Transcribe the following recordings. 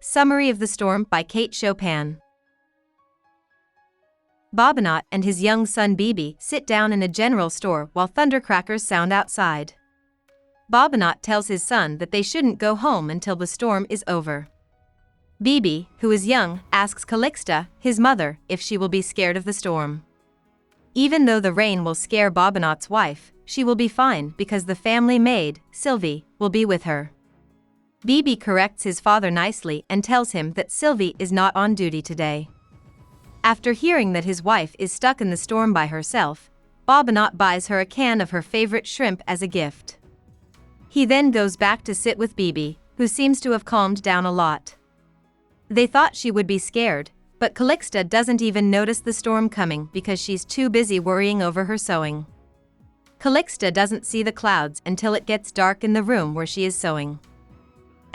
Summary of the Storm by Kate Chopin. Bobinot and his young son Bibi sit down in a general store while thundercrackers sound outside. Bobinot tells his son that they shouldn't go home until the storm is over. Bibi, who is young, asks Calixta, his mother, if she will be scared of the storm. Even though the rain will scare Bobinot's wife, she will be fine because the family maid, Sylvie, will be with her. Bibi corrects his father nicely and tells him that Sylvie is not on duty today. After hearing that his wife is stuck in the storm by herself, Bobinot buys her a can of her favorite shrimp as a gift. He then goes back to sit with Bibi, who seems to have calmed down a lot. They thought she would be scared, but Calixta doesn't even notice the storm coming because she's too busy worrying over her sewing. Calixta doesn't see the clouds until it gets dark in the room where she is sewing.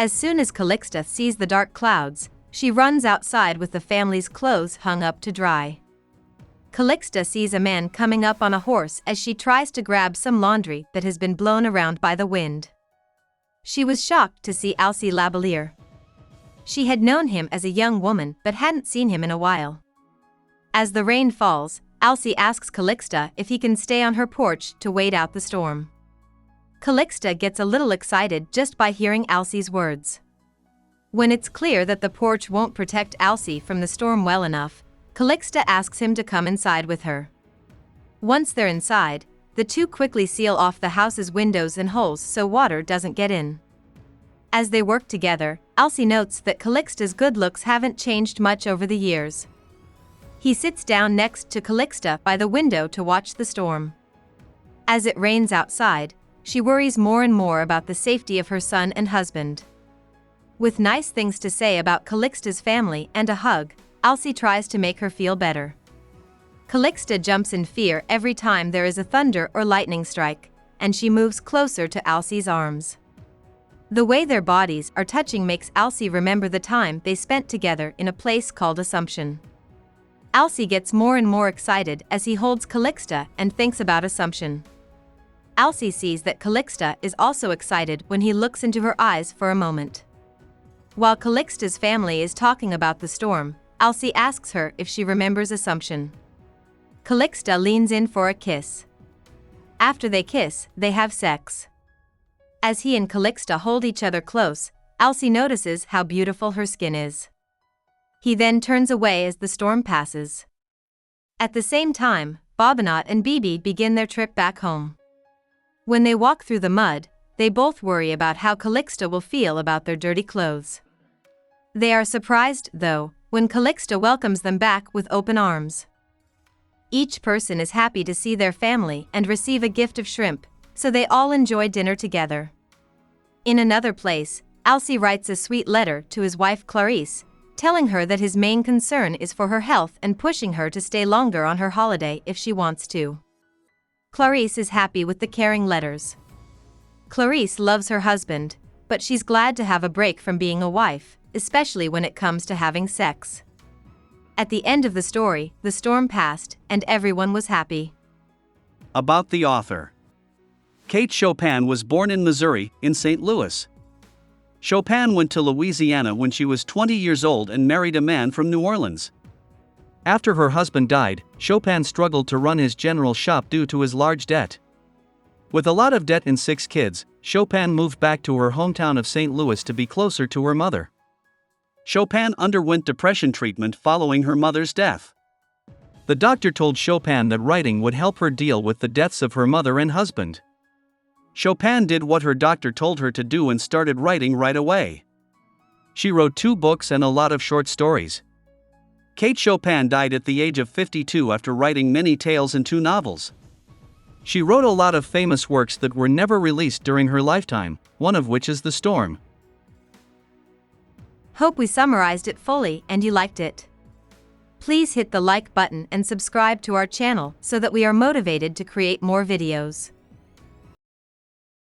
As soon as Calixta sees the dark clouds, she runs outside with the family's clothes hung up to dry. Calixta sees a man coming up on a horse as she tries to grab some laundry that has been blown around by the wind. She was shocked to see Alcée Labelier. She had known him as a young woman but hadn't seen him in a while. As the rain falls, Alcée asks Calixta if he can stay on her porch to wait out the storm. Calixta gets a little excited just by hearing Alcée's words. When it's clear that the porch won't protect Alcée from the storm well enough, Calixta asks him to come inside with her. Once they're inside, the two quickly seal off the house's windows and holes so water doesn't get in. As they work together, Alcée notes that Calixta's good looks haven't changed much over the years. He sits down next to Calixta by the window to watch the storm. As it rains outside, she worries more and more about the safety of her son and husband. With nice things to say about Calixta's family and a hug, Alcée tries to make her feel better. Calixta jumps in fear every time there is a thunder or lightning strike, and she moves closer to Alcée's arms. The way their bodies are touching makes Alcée remember the time they spent together in a place called Assumption. Alcée gets more and more excited as he holds Calixta and thinks about Assumption. Alcée sees that Calixta is also excited when he looks into her eyes for a moment. While Calixta's family is talking about the storm, Alcée asks her if she remembers Assumption. Calixta leans in for a kiss. After they kiss, they have sex. As he and Calixta hold each other close, Alcée notices how beautiful her skin is. He then turns away as the storm passes. At the same time, Bobinot and Bibi begin their trip back home. When they walk through the mud, they both worry about how Calixta will feel about their dirty clothes. They are surprised, though, when Calixta welcomes them back with open arms. Each person is happy to see their family and receive a gift of shrimp, so they all enjoy dinner together. In another place, Alcée writes a sweet letter to his wife Clarisse, telling her that his main concern is for her health and pushing her to stay longer on her holiday if she wants to. Clarisse is happy with the caring letters. Clarisse loves her husband, but she's glad to have a break from being a wife, especially when it comes to having sex. At the end of the story, the storm passed, and everyone was happy. About the author. Kate Chopin was born in Missouri, in St. Louis. Chopin went to Louisiana when she was 20 years old and married a man from New Orleans. After her husband died, Chopin struggled to run his general shop due to his large debt. With a lot of debt and 6 kids, Chopin moved back to her hometown of St. Louis to be closer to her mother. Chopin underwent depression treatment following her mother's death. The doctor told Chopin that writing would help her deal with the deaths of her mother and husband. Chopin did what her doctor told her to do and started writing right away. She wrote 2 books and a lot of short stories. Kate Chopin died at the age of 52 after writing many tales and 2 novels. She wrote a lot of famous works that were never released during her lifetime, one of which is The Storm. Hope we summarized it fully and you liked it. Please hit the like button and subscribe to our channel so that we are motivated to create more videos.